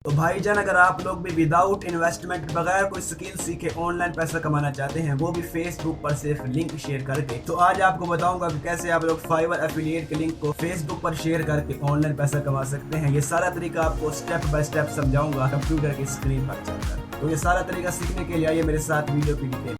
तो भाईजान, अगर आप लोग भी विदाउट इन्वेस्टमेंट बगैर कोई स्किल सीखे ऑनलाइन पैसा कमाना चाहते हैं, वो भी फेसबुक पर सिर्फ लिंक शेयर करके, तो आज आपको बताऊंगा कि कैसे आप लोग फाइवर एफिलिएट के लिंक को फेसबुक पर शेयर करके ऑनलाइन पैसा कमा सकते हैं। ये सारा तरीका आपको स्टेप बाय स्टेप समझाऊंगा कंप्यूटर की स्क्रीन पर चलकर। तो ये सारा तरीका सीखने के लिए आइए मेरे साथ वीडियो की डिटेल।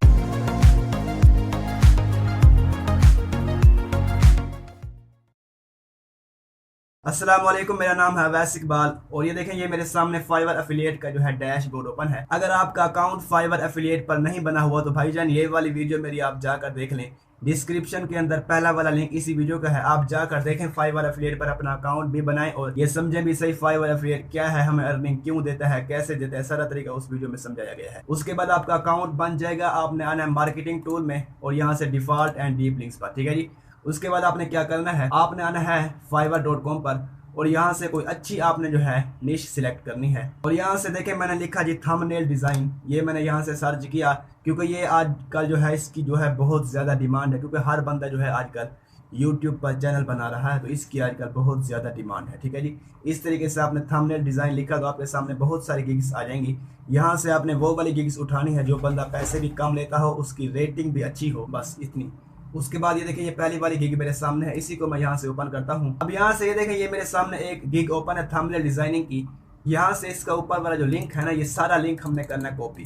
अस्सलाम वालेकुम, मेरा नाम है अवैस इकबाल और ये देखें, ये मेरे सामने फाइवर एफिलिएट का जो है डैशबोर्ड ओपन है। अगर आपका अकाउंट फाइवर एफिलिएट पर नहीं बना हुआ तो भाईजान ये वाली वीडियो मेरी आप जाकर देख लें। डिस्क्रिप्शन के अंदर पहला वाला लिंक इसी वीडियो का है, आप जाकर देखें। फाइवर एफिलिएट पर अपना अकाउंट भी बनाएं और ये समझें भी सही फाइवर एफिलिएट क्या है, हमें अर्निंग क्यों देता है, कैसे देता है, सारा तरीका उस वीडियो में समझाया गया है। उसके बाद आपका अकाउंट बन जाएगा, आपने आना है मार्केटिंग टूल में और यहाँ से डिफॉल्ट एंड डीप लिंक्स पर, ठीक है जी। उसके बाद आपने क्या करना है, आपने आना है fiverr.com पर और यहाँ से कोई अच्छी आपने जो है निश सिलेक्ट करनी है। और यहाँ से देखें, मैंने लिखा जी थंबनेल डिज़ाइन। ये मैंने यहाँ से सर्च किया क्योंकि ये आजकल जो है इसकी जो है बहुत ज़्यादा डिमांड है, क्योंकि हर बंदा जो है आजकल यूट्यूब पर चैनल बना रहा है, तो इसकी आजकल बहुत ज़्यादा डिमांड है, ठीक है जी। इस तरीके से आपने थंबनेल डिज़ाइन लिखा तो आपके सामने बहुत सारी गिग्स आ जाएंगी। यहाँ से आपने वो वाली गिग्स उठानी है जो बंदा पैसे भी कम लेता हो, उसकी रेटिंग भी अच्छी हो, बस इतनी। उसके बाद ये देखिए, ये पहली वाली गिग मेरे सामने है, इसी को मैं यहाँ से ओपन करता हूँ। अब यहाँ से ये देखें, ये मेरे सामने एक गिग ओपन है थंबनेल डिजाइनिंग की। यहाँ से इसका ऊपर वाला जो लिंक है ना, ये सारा लिंक हमने करना है कॉपी,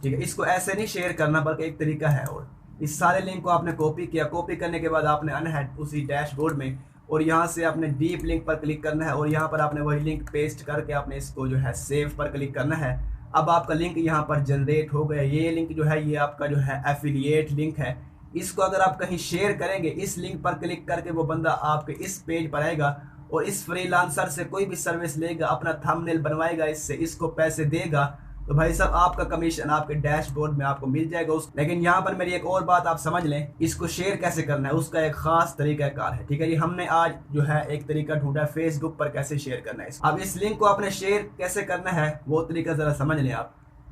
ठीक है। इसको ऐसे नहीं शेयर करना, बल्कि एक तरीका है और इस सारे लिंक को आपने कॉपी किया। कॉपी करने के बाद आपने आना है उसी डैशबोर्ड में और यहाँ से आपने डीप लिंक पर क्लिक करना है और यहाँ पर आपने वही लिंक पेस्ट करके आपने इसको जो है सेव पर क्लिक करना है। अब आपका लिंक यहाँ पर जनरेट हो गया। ये लिंक जो है ये आपका जो है एफिलिएट लिंक है। इसको अगर आप कहीं शेयर करेंगे, इस लिंक पर क्लिक करके वो बंदा आपके इस पेज पर आएगा और इस फ्रीलांसर से कोई भी सर्विस लेगा, अपना थंबनेल बनवाएगा, इससे इसको पैसे देगा, तो भाई साहब आपका कमीशन आपके डैशबोर्ड में आपको मिल जाएगा। लेकिन यहाँ पर मेरी एक और बात आप समझ लें, इसको शेयर कैसे करना है उसका एक खास तरीका कार है, ठीक है जी। हमने आज जो है एक तरीका ढूंढा है फेसबुक पर कैसे शेयर करना है। अब इस लिंक को आपने शेयर कैसे करना है वो तरीका जरा समझ लें।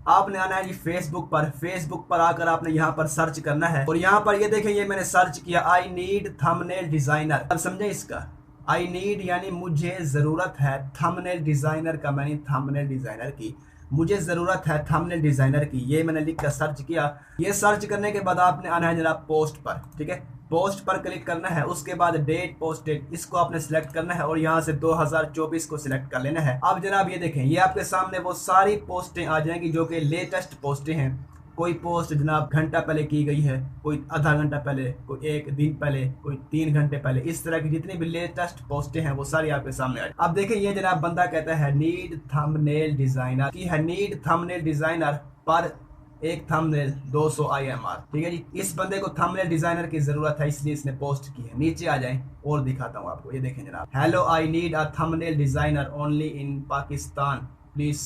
आपने आना है जी फेसबुक पर। फेसबुक पर आकर आपने यहाँ पर सर्च करना है और यहाँ पर ये देखें, ये मैंने सर्च किया आई नीड थंबनेल डिजाइनर। अब समझे इसका, आई नीड यानी मुझे जरूरत है थंबनेल डिजाइनर का, मैंने थंबनेल डिजाइनर की, मुझे जरूरत है थंबनेल डिजाइनर की, ये मैंने लिख कर सर्च किया। ये सर्च करने के बाद आपने आना है जनाब पोस्ट पर, ठीक है। पोस्ट पर क्लिक करना है, उसके बाद डेट पोस्टेड इसको आपने सिलेक्ट करना है और यहाँ से 2024 को सिलेक्ट कर लेना है। अब जनाब ये देखें, ये आपके सामने वो सारी पोस्टें आ जाएंगी जो कि लेटेस्ट पोस्टें हैं। कोई पोस्ट जनाब घंटा पहले की गई है, कोई आधा घंटा पहले, कोई एक दिन पहले, कोई 3 घंटे पहले, इस तरह की जितनी भी लेटेस्ट पोस्टें हैं वो सारी आपके सामने आ जाए। अब देखिए, ये जनाब बंदा कहता है नीड थंबनेल डिजाइनर की है, नीड थंबनेल डिजाइनर पर एक थंबनेल 200 IMR, ठीक है जी। इस बंदे को थंबनेल डिजाइनर की जरूरत है, इसलिए इसने पोस्ट की है। नीचे आ जाएं और दिखाता हूँ आपको, ये देखें जनाब, hello I need a thumbnail designer only in Pakistan, please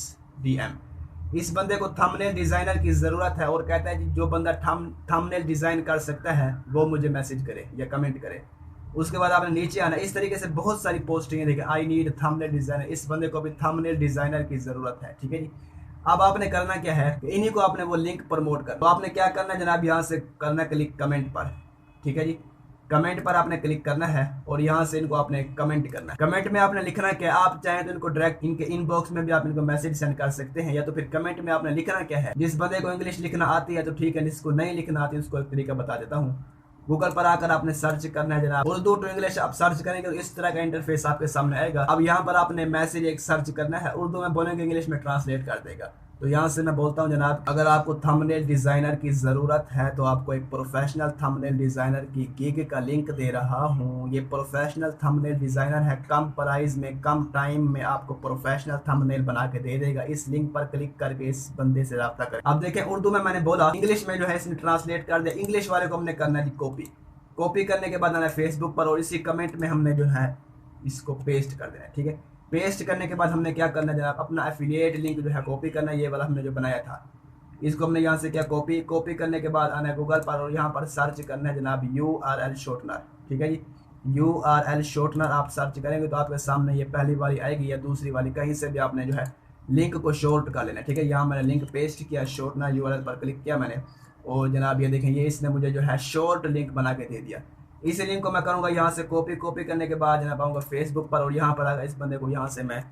DM। इस बंदे को थंबनेल डिजाइनर की जरूरत है और कहता है कि जो बंदा थंबनेल डिजाइन कर सकता है वो मुझे मैसेज करे या कमेंट करे। उसके बाद आपने नीचे आना। इस तरीके से बहुत सारी पोस्टिंग देखें, आई नीड थंबनेल डिजाइनर, इस बंदे को भी थंबनेल डिजाइनर की जरूरत है, ठीक है जी। अब आपने करना क्या है, इन्हीं को आपने वो लिंक प्रमोट कर, तो आपने क्या करना है जनाब, यहाँ से करना क्लिक कमेंट पर, ठीक है जी। कमेंट पर आपने क्लिक करना है और यहाँ से इनको आपने कमेंट करना है। कमेंट में आपने लिखना है कि आप चाहें तो इनको डायरेक्ट इनके इनबॉक्स में भी आप इनको मैसेज सेंड कर सकते हैं, या तो फिर कमेंट में आपने लिखना क्या है। जिस बंदे को इंग्लिश लिखना आती है तो ठीक है, जिसको नहीं लिखना आती है उसको एक तरीका बता देता हूँ। गूगल पर आकर आपने सर्च करना है जनाब, उर्दू टू इंग्लिश आप सर्च करेंगे तो इस तरह का इंटरफेस आपके सामने आएगा। अब यहाँ पर आपने मैसेज एक सर्च करना है, उर्दू में बोलेंगे इंग्लिश में ट्रांसलेट कर देगा। तो यहाँ से मैं बोलता हूँ जनाब, अगर आपको थंबनेल डिजाइनर की जरूरत है तो आपको एक प्रोफेशनल थंबनेल डिजाइनर की गिग का लिंक दे रहा हूँ। ये प्रोफेशनल थंबनेल डिजाइनर है, कम प्राइस में कम टाइम में आपको प्रोफेशनल थंबनेल बना के दे देगा। इस लिंक पर क्लिक करके इस बंदे से रब्ता करें। अब देखें, उर्दू में मैंने बोला, इंग्लिश में जो है इसने ट्रांसलेट कर दिया। इंग्लिश वाले को हमने करना है कॉपी। कॉपी करने के बाद आना फेसबुक पर और इसी कमेंट में हमने जो है इसको पेस्ट कर देना है, ठीक है। पेस्ट करने के बाद हमने क्या करना है जनाब, अपना एफिलिएट लिंक जो है कॉपी करना है, ये वाला हमने जो बनाया था, इसको हमने यहाँ से क्या कॉपी करने के बाद आना है गूगल पर और यहाँ पर सर्च करना है जनाब URL शॉर्टनर, ठीक है जी। URL शॉर्टनर आप सर्च करेंगे तो आपके सामने ये पहली वाली आएगी या दूसरी वाली, कहीं से भी आपने जो है लिंक को शॉर्ट कर लेना है, ठीक है। यहाँ मैंने लिंक पेस्ट किया, शॉर्टनर URL पर क्लिक किया मैंने और जनाब ये देखें, ये इसने मुझे जो है शॉर्ट लिंक बना के दे दिया। इस लिंक को मैं करूँगा यहाँ से कॉपी करने के बाद जनाब आऊँगा फेसबुक पर और यहाँ पर आएगा इस बंदे को यहाँ से मैं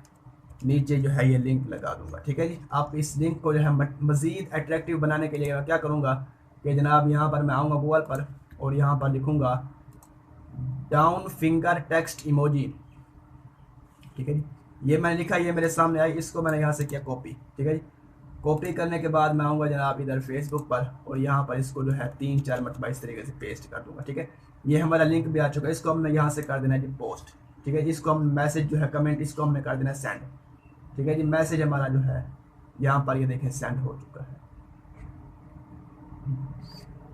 नीचे जो है ये लिंक लगा दूंगा। ठीक है जी। आप इस लिंक को जो है मज़ीद अट्रैक्टिव बनाने के लिए क्या करूँगा कि जनाब यहाँ पर मैं आऊँगा गूगल पर और यहाँ पर लिखूँगा डाउन फिंगर टेक्स्ट इमोजी। ठीक है जी। ये मैंने लिखा, ये मेरे सामने आई, इसको मैंने यहाँ से किया कॉपी। ठीक है जी। कॉपी करने के बाद मैं आऊँगा जनाब इधर फेसबुक पर और यहाँ पर इसको जो है 3-4 मरतबा इस तरीके से पेस्ट कर दूँगा। ठीक है। ये हमारा लिंक भी आ चुका है, इसको हमने यहाँ से कर देना है जी पोस्ट। ठीक है जी। इसको हम मैसेज जो है कमेंट, इसको हमने कर देना है सेंड। ठीक है जी। मैसेज हमारा जो है यहाँ पर ये देखें सेंड हो चुका है।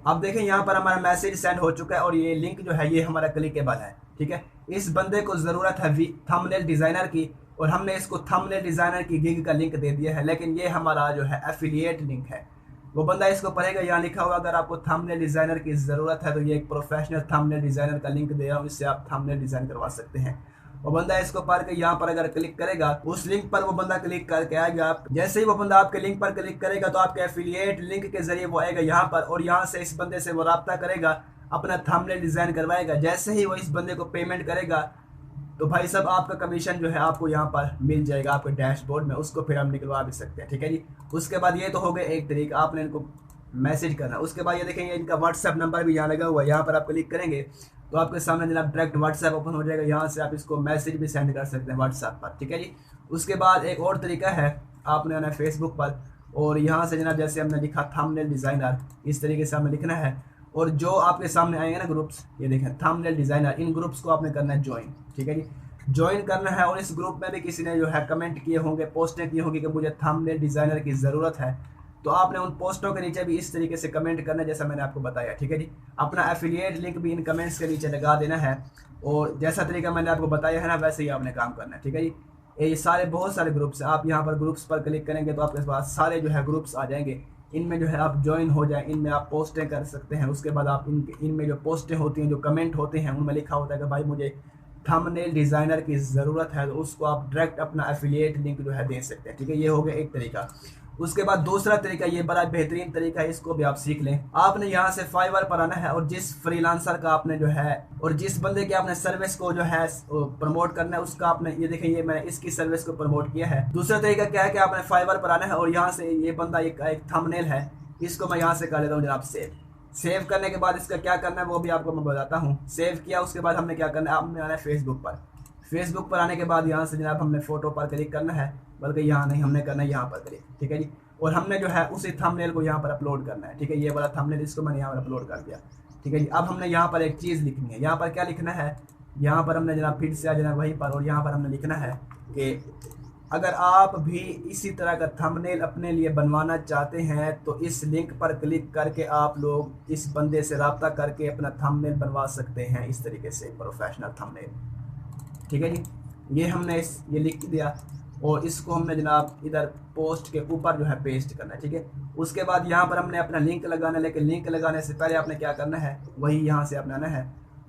अब देखें यहाँ पर हमारा मैसेज सेंड हो चुका है और ये लिंक जो है ये हमारा क्लिकेबल है। ठीक है। इस बंदे को ज़रूरत है थंबनेल डिज़ाइनर की और हमने इसको थंबनेल डिज़ाइनर की गिग का लिंक दे दिया है, लेकिन ये हमारा जो है एफिलिएट लिंक है। वो बंदा इसको पढ़ेगा, यहाँ लिखा होगा अगर आपको थंबनेल डिज़ाइनर की ज़रूरत है तो ये एक प्रोफेशनल थंबनेल डिज़ाइनर का लिंक दे रहा हूँ, इससे आप थंबनेल डिज़ाइन करवा सकते हैं। वो बंदा इसको पढ़ के यहाँ पर अगर क्लिक करेगा, उस लिंक पर वो बंदा क्लिक करके आएगा। आप जैसे ही वो बंदा आपके लिंक पर क्लिक करेगा तो आपके एफिलिएट लिंक के जरिए वो आएगा यहाँ पर और यहाँ से इस बंदे से वो राब्ता करेगा, अपना थंबनेल डिज़ाइन करवाएगा। जैसे ही वो इस बंदे को पेमेंट करेगा तो भाई साहब आपका कमीशन जो है आपको यहाँ पर मिल जाएगा आपके डैशबोर्ड में, उसको फिर हम निकलवा भी सकते हैं। ठीक है जी। उसके बाद ये तो हो गया एक तरीका, आपने इनको मैसेज करना। उसके बाद ये देखेंगे इनका व्हाट्सएप नंबर भी यहाँ लगा हुआ है, यहाँ पर आप क्लिक करेंगे तो आपके सामने जनाब डायरेक्ट व्हाट्सएप ओपन हो जाएगा, यहाँ से आप इसको मैसेज भी सेंड कर सकते हैं व्हाट्सएप पर। ठीक है जी। उसके बाद एक और तरीका है, आपने आना फेसबुक पर और यहाँ से जनाब जैसे हमने लिखा थंबनेल डिज़ाइनर, इस तरीके से हमें लिखना है और जो आपके सामने आएंगे ना ग्रुप्स, ये देखें थंबनेल डिज़ाइनर, इन ग्रुप्स को आपने करना है ज्वाइन। ठीक है जी। ज्वाइन करना है और इस ग्रुप में भी किसी ने जो है कमेंट किए होंगे, पोस्टें की होंगी कि मुझे थंबनेल डिज़ाइनर की ज़रूरत है, तो आपने उन पोस्टों के नीचे भी इस तरीके से कमेंट करना है जैसा मैंने आपको बताया। ठीक है जी। अपना एफिलिएट लिंक भी इन कमेंट्स के नीचे लगा देना है और जैसा तरीका मैंने आपको बताया है ना वैसे ही आपने काम करना है। ठीक है जी। ये सारे बहुत सारे ग्रुप्स हैं, आप यहाँ पर ग्रुप्स पर क्लिक करेंगे तो आपके पास सारे जो है ग्रुप्स आ जाएंगे, इनमें जो है आप ज्वाइन हो जाएं, इनमें आप पोस्टें कर सकते हैं। उसके बाद आप इनमें जो पोस्टें होती हैं, जो कमेंट होते हैं, उनमें लिखा होता है कि भाई मुझे थंबनेल डिज़ाइनर की ज़रूरत है, तो उसको आप डायरेक्ट अपना एफिलिएट लिंक जो है दे सकते हैं। ठीक है। ये हो गया एक तरीका। उसके बाद दूसरा तरीका, ये बड़ा बेहतरीन तरीका है, इसको भी आप सीख लें। आपने यहाँ से फाइवर पर आना है और जिस फ्रीलांसर का आपने जो है और जिस बंदे के आपने सर्विस को जो है प्रमोट करना है उसका आपने, ये देखें ये मैंने इसकी सर्विस को प्रमोट किया है। दूसरा तरीका क्या है कि आपने फाइवर पर आना है और यहाँ से ये बंदा एक थंबनेल है, इसको मैं यहाँ से कर लेता हूँ जनाब सेव। सेव करने के बाद इसका क्या करना है वो भी आपको मैं बताता हूँ। सेव किया उसके बाद हमने क्या करना है, आपने आना है फेसबुक पर। फेसबुक पर आने के बाद यहाँ से जनाब हमने फ़ोटो पर क्लिक करना है, बल्कि यहाँ नहीं, हमने करना है यहाँ पर क्लिक। ठीक है जी। और हमने जो है उसी थंबनेल को यहाँ पर अपलोड करना है। ठीक है। ये वाला थंबनेल इसको मैंने यहाँ पर अपलोड कर दिया। ठीक है जी। अब हमने यहाँ पर एक चीज़ लिखनी है, यहाँ पर क्या लिखना है, यहाँ पर हमने जनाब फिर से आ जाना वहीं पर और यहाँ पर हमने लिखना है कि अगर आप भी इसी तरह का थंबनेल अपने लिए बनवाना चाहते हैं तो इस लिंक पर क्लिक करके आप लोग इस बंदे से रब्ता करके अपना थंबनेल बनवा सकते हैं, इस तरीके से प्रोफेशनल थंबनेल। ठीक है जी। ये हमने ये लिख दिया और इसको हमने जनाब इधर पोस्ट के ऊपर जो है पेस्ट करना है। ठीक है। उसके बाद यहाँ पर हमने अपना लिंक लगाना है, लेकिन लिंक लगाने से पहले आपने क्या करना है, वही यहाँ से अपनाना है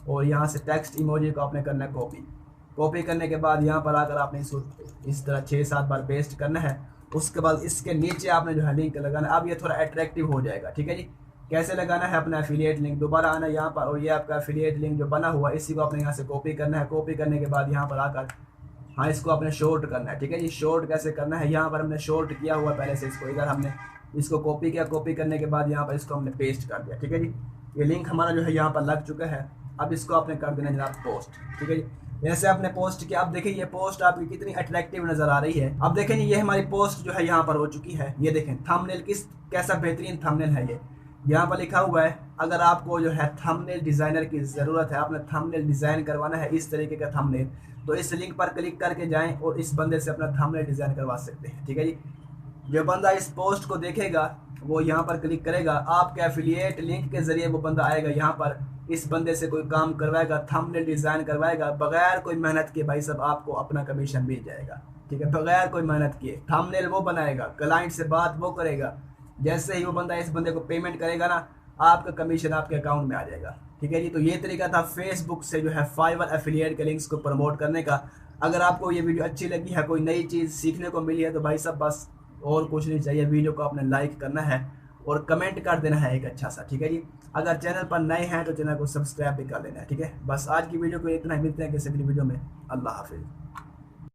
और यहाँ से टेक्स्ट इमोजी को आपने करना है कॉपी। कॉपी करने के बाद यहाँ पर आकर आपने इसको इस तरह 6-7 बार पेस्ट करना है। उसके बाद इसके नीचे आपने जो है लिंक लगाना है। अब ये थोड़ा अट्रैक्टिव हो जाएगा। ठीक है जी। कैसे लगाना है, अपना एफिलिएट लिंक दोबारा आना है यहाँ पर और ये आपका एफिलिएट लिंक जो बना हुआ है इसी को आपने यहाँ से कॉपी करना है। कॉपी करने के बाद यहाँ पर आकर हाँ इसको आपने शॉर्ट करना है। ठीक है जी। शॉर्ट कैसे करना है, यहाँ पर हमने शॉर्ट किया हुआ पहले से, इसको इधर हमने इसको कॉपी किया। कॉपी करने के बाद यहाँ पर इसको हमने पेस्ट कर दिया। ठीक है जी। ये लिंक हमारा जो है यहाँ पर लग चुका है। अब इसको आपने कर देना जनाब पोस्ट। ठीक है जी। जैसे आपने पोस्ट किया, अब देखिए ये पोस्ट आपकी कितनी अट्रैक्टिव नजर आ रही है। अब देखें ये हमारी पोस्ट जो है यहाँ पर हो चुकी है। ये देखें थंबनेल कैसा बेहतरीन थंबनेल है। ये यहाँ पर लिखा हुआ है अगर आपको जो है थंबनेल डिज़ाइनर की ज़रूरत है, आपने थंबनेल डिज़ाइन करवाना है इस तरीके का थंबनेल, तो इस लिंक पर क्लिक करके जाएं और इस बंदे से अपना थंबनेल डिज़ाइन करवा सकते हैं। ठीक है जी। जो बंदा इस पोस्ट को देखेगा वो यहाँ पर क्लिक करेगा, आपके एफिलिएट लिंक के ज़रिए वो बंदा आएगा यहाँ पर, इस बंदे से कोई काम करवाएगा, थंबनेल डिज़ाइन करवाएगा, बगैर कोई मेहनत किए भाई साहब आपको अपना कमीशन मिल जाएगा। ठीक है। बगैर कोई मेहनत किए थंबनेल वो बनाएगा, क्लाइंट से बात वो करेगा, जैसे ही वो बंदा इस बंदे को पेमेंट करेगा ना आपका कमीशन आपके अकाउंट में आ जाएगा। ठीक है जी। तो ये तरीका था फेसबुक से जो है फाइवर एफिलिएट के लिंक्स को प्रमोट करने का। अगर आपको ये वीडियो अच्छी लगी है, कोई नई चीज़ सीखने को मिली है तो भाई साहब बस और कुछ नहीं चाहिए, वीडियो को आपने लाइक करना है और कमेंट कर देना है एक अच्छा सा। ठीक है जी। अगर चैनल पर नए हैं तो चैनल को सब्सक्राइब भी कर लेना है। ठीक है। बस आज की वीडियो को इतना ही, मिलते हैं किसी अगली वीडियो में। अल्लाह हाफिज़।